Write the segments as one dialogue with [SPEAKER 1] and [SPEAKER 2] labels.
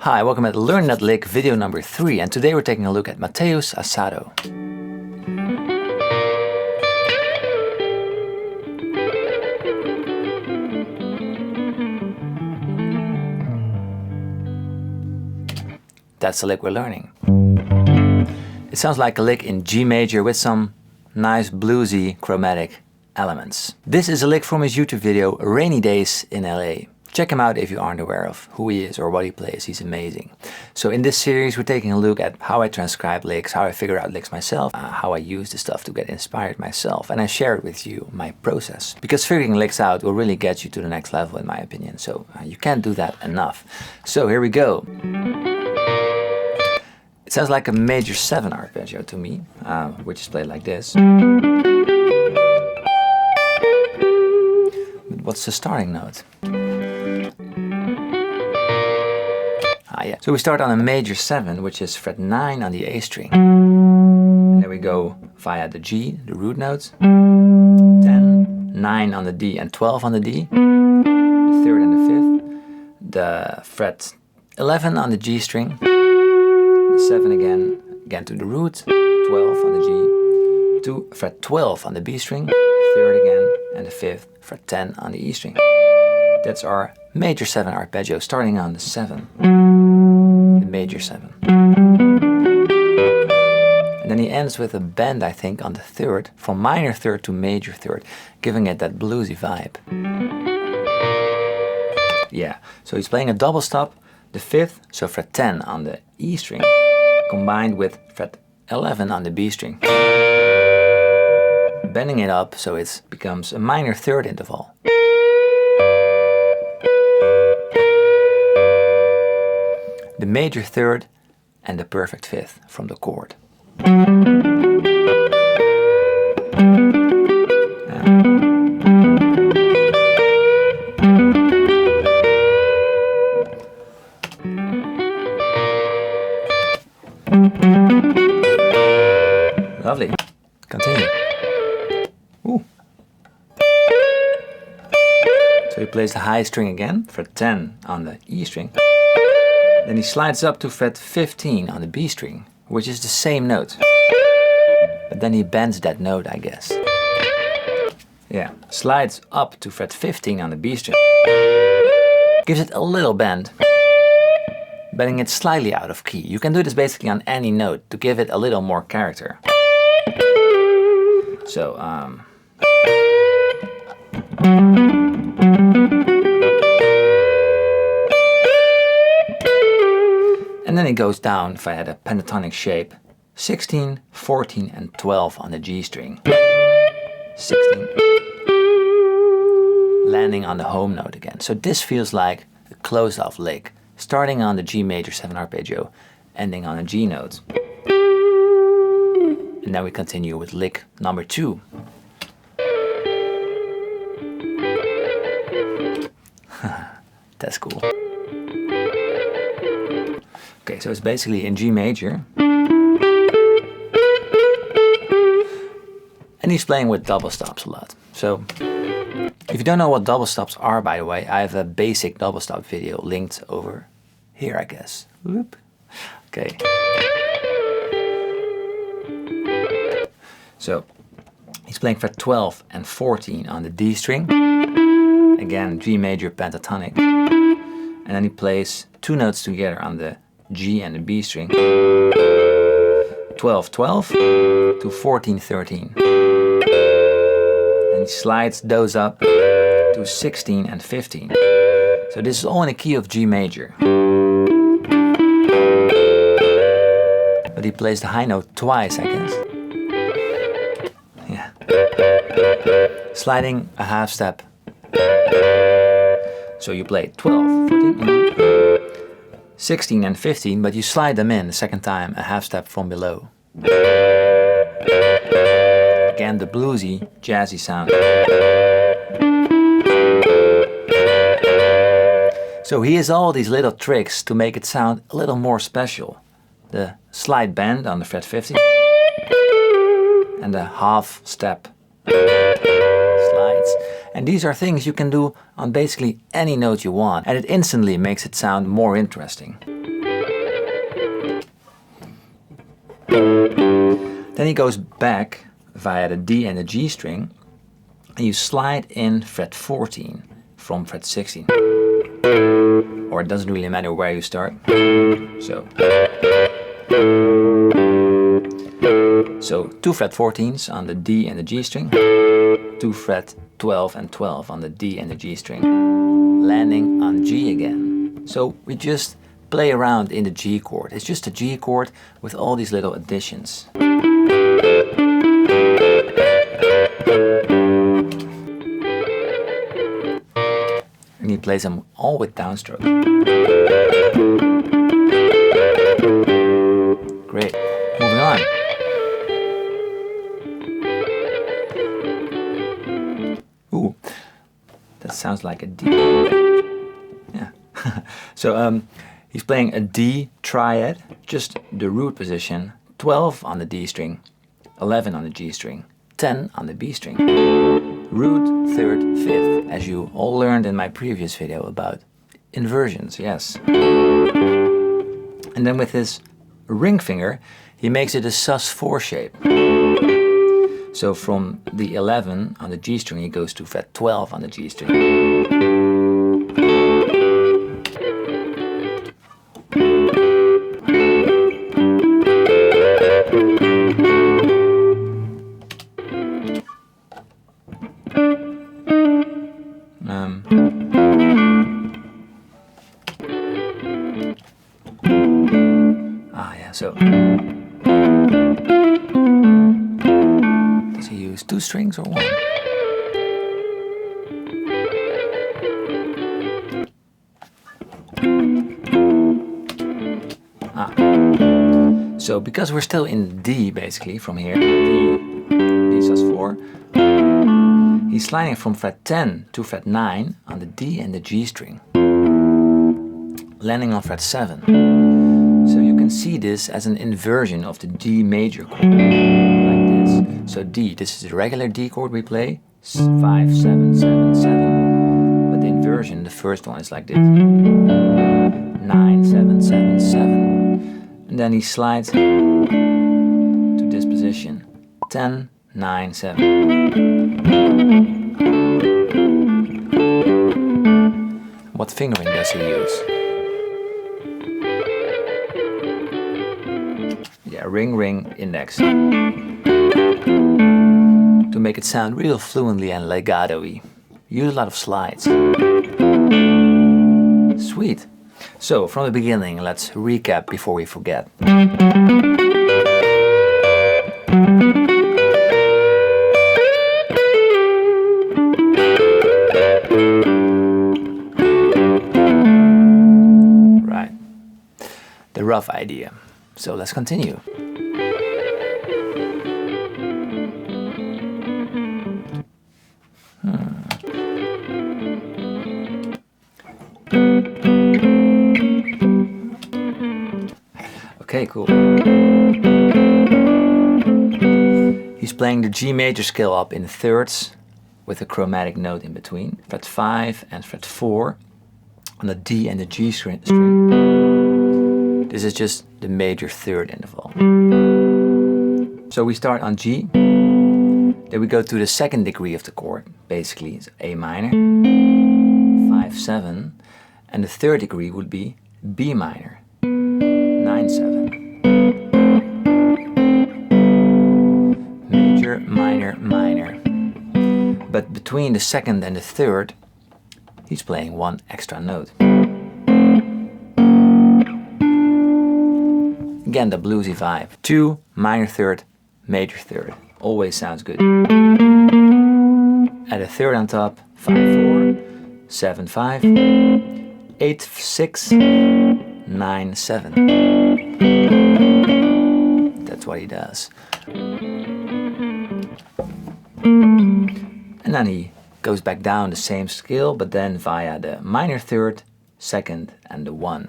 [SPEAKER 1] Hi, welcome at Learn That Lick video number 3, and today we're taking a look at Mateus Asato. That's the lick we're learning. It sounds like a lick in G major with some nice bluesy chromatic elements. This is a lick from his YouTube video Rainy Days in LA. Check him out if you aren't aware of who he is or what he plays. He's amazing. So in this series we're taking a look at how I transcribe licks, how I figure out licks myself, how I use the stuff to get inspired myself, and I share it with you, my process. Because figuring licks out will really get you to the next level in my opinion, so you can't do that enough. So here we go. It sounds like a major 7 arpeggio to me, which is played like this. But what's the starting note? Yeah. So we start on a major 7, which is fret 9 on the A string. And then we go via the G, the root notes, 10, 9 on the D and 12 on the D, the 3rd and the 5th, the fret 11 on the G string, the 7 again to the root, 12 on the G, to fret 12 on the B string, 3rd again, and the 5th, fret 10 on the E string. That's our major 7 arpeggio starting on the 7. The major 7. And then he ends with a bend, I think, on the 3rd, from minor 3rd to major 3rd, giving it that bluesy vibe. Yeah, so he's playing a double stop, the 5th, so fret 10 on the E string, combined with fret 11 on the B string. Bending it up so it becomes a minor 3rd interval. The major 3rd and the perfect 5th from the chord. Lovely. Continue. Ooh. So he plays the high string again, fret 10 on the E string. Then he slides up to fret 15 on the B string, which is the same note. But then he bends that note, I guess. Yeah, slides up to fret 15 on the B string. Gives it a little bend, bending it slightly out of key. You can do this basically on any note to give it a little more character. So, and then it goes down via the pentatonic shape, 16, 14 and 12 on the G string. 16. Landing on the home note again. So this feels like a closed off lick, starting on the G major 7 arpeggio, ending on a G note. And then we continue with lick number 2. That's cool. Okay, so it's basically in G major. And he's playing with double stops a lot. So, if you don't know what double stops are, by the way, I have a basic double stop video linked over here, I guess. Whoop. Okay. So, he's playing fret 12 and 14 on the D string. Again, G major pentatonic. And then he plays 2 notes together on the G and the B string, 12, 12 to 14, 13. And he slides those up to 16 and 15. So this is all in the key of G major. But he plays the high note twice, I guess. Yeah. Sliding a half step. So you play 12, 14, 16 and 15, but you slide them in the second time a half step from below. Again, the bluesy, jazzy sound. So he has all these little tricks to make it sound a little more special. The slide bend on the fret 50 and the half step slides. And these are things you can do on basically any note you want, and it instantly makes it sound more interesting. Then he goes back via the D and the G string, and you slide in fret 14 from fret 16. Or it doesn't really matter where you start. So 2 fret 14s on the D and the G string, 2 fret 12 and 12 on the D and the G string, landing on G again. So we just play around in the G chord. It's just a G chord with all these little additions. And he plays them all with downstroke. Great. Moving on. Ooh, that sounds like a D. Yeah. So he's playing a D triad, just the root position, 12 on the D string, 11 on the G string, 10 on the B string, root, 3rd, 5th, as you all learned in my previous video about inversions, yes. And then with his ring finger, he makes it a sus4 shape. So from the 11 on the G string, he goes to fret 12 on the G string. So does he use 2 strings or 1? So because we're still in D basically from here, D sus4, he's sliding from fret 10 to fret 9 on the D and the G string, landing on fret 7. So you can see this as an inversion of the D major chord, like this. So D, this is the regular D chord we play, 5, 7, 7, 7. But the inversion, the first one is like this, 9, 7, 7, 7. And then he slides to this position, 10, 9, 7. What fingering does he use? Yeah, ring, ring, index. To make it sound real fluently and legato-y. Use a lot of slides. Sweet. So, from the beginning, let's recap before we forget. Right. The rough idea. So let's continue. Okay, cool. He's playing the G major scale up in thirds with a chromatic note in between. Fret 5 and fret 4 on the D and the G string. This is just the major third interval. So we start on G, then we go to the second degree of the chord, basically it's A minor, 5, 7, and the third degree would be B minor, 9, 7. Major, minor, minor. But between the second and the third, he's playing one extra note. Again, the bluesy vibe. 2, minor third, major third. Always sounds good. Add a third on top. 5, 4, 7, 5, 8, 6, 9, 7. That's what he does. And then he goes back down the same scale, but then via the minor third, second, and the 1.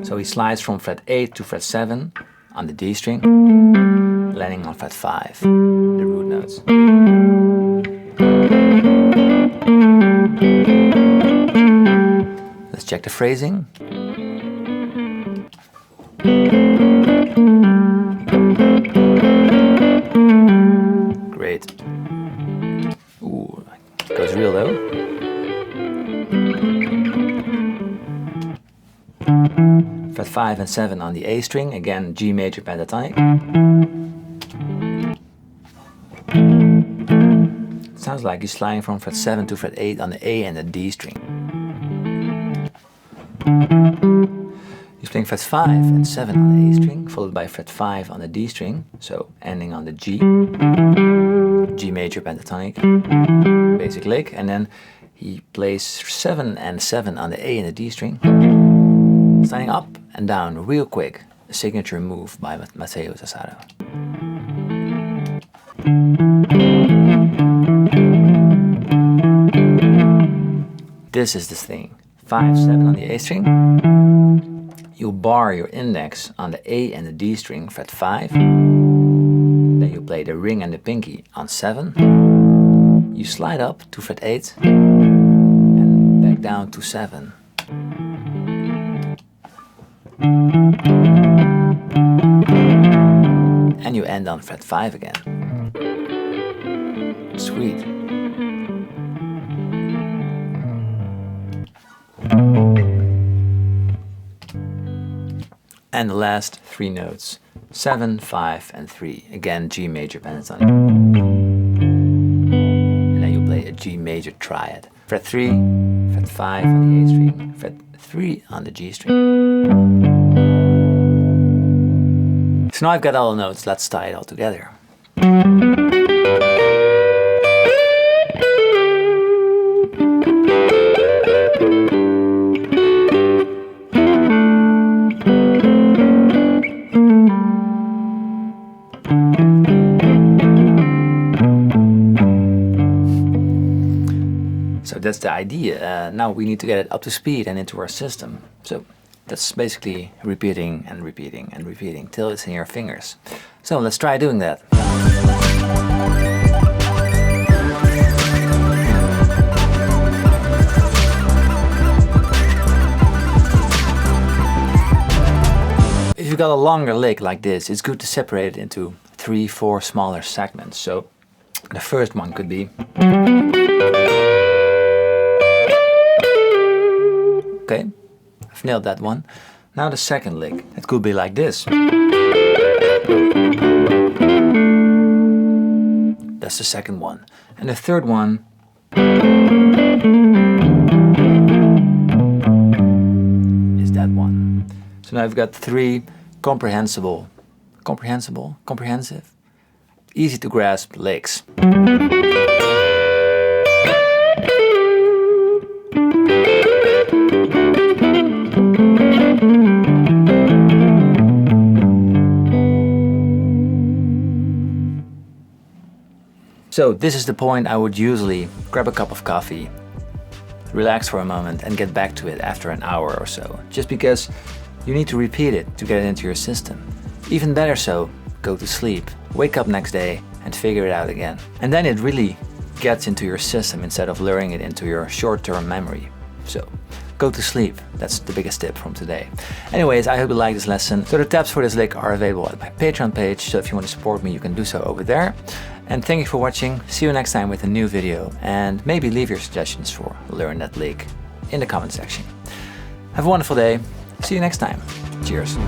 [SPEAKER 1] So he slides from fret 8 to fret 7 on the D string, landing on fret 5, the root notes. Let's check the phrasing. Great. Ooh, goes real low. Fret 5 and 7 on the A string, again G major pentatonic. Sounds like you're sliding from fret 7 to fret 8 on the A and the D string. You're playing fret 5 and 7 on the A string, followed by fret 5 on the D string, so ending on the G, G major pentatonic, basic lick, and then he plays 7 and 7 on the A and the D string, sliding up and down real quick, a signature move by Mateus Asato. This is the thing. 5, 7 on the A string. You bar your index on the A and the D string, fret 5. Then you play the ring and the pinky on 7. You slide up to fret 8 and back down to 7. And you end on fret 5 again. Sweet. And the last 3 notes, 7, 5, and 3. Again, G major pentatonic. And then you play a G major triad. Fret 3, fret 5 on the A string, fret 3 on the G string. So now I've got all the notes, let's tie it all together. So that's the idea. Now we need to get it up to speed and into our system. So that's basically repeating and repeating and repeating till it's in your fingers. So let's try doing that. If you've got a longer lick like this, it's good to separate it into 3, 4 smaller segments. So the first one could be, okay, I've nailed that one. Now the second lick, it could be like this. That's the second one. And the third one is that one. So now I've got 3 comprehensive, easy to grasp licks. So this is the point I would usually grab a cup of coffee, relax for a moment and get back to it after an hour or so, just because you need to repeat it to get it into your system. Even better so, go to sleep, wake up next day and figure it out again. And then it really gets into your system instead of luring it into your short-term memory. So go to sleep, that's the biggest tip from today. Anyways, I hope you like this lesson. So the tabs for this lick are available at my Patreon page, so if you want to support me you can do so over there. And thank you for watching, see you next time with a new video, and maybe leave your suggestions for Learn That Lick in the comment section. Have a wonderful day, see you next time, cheers.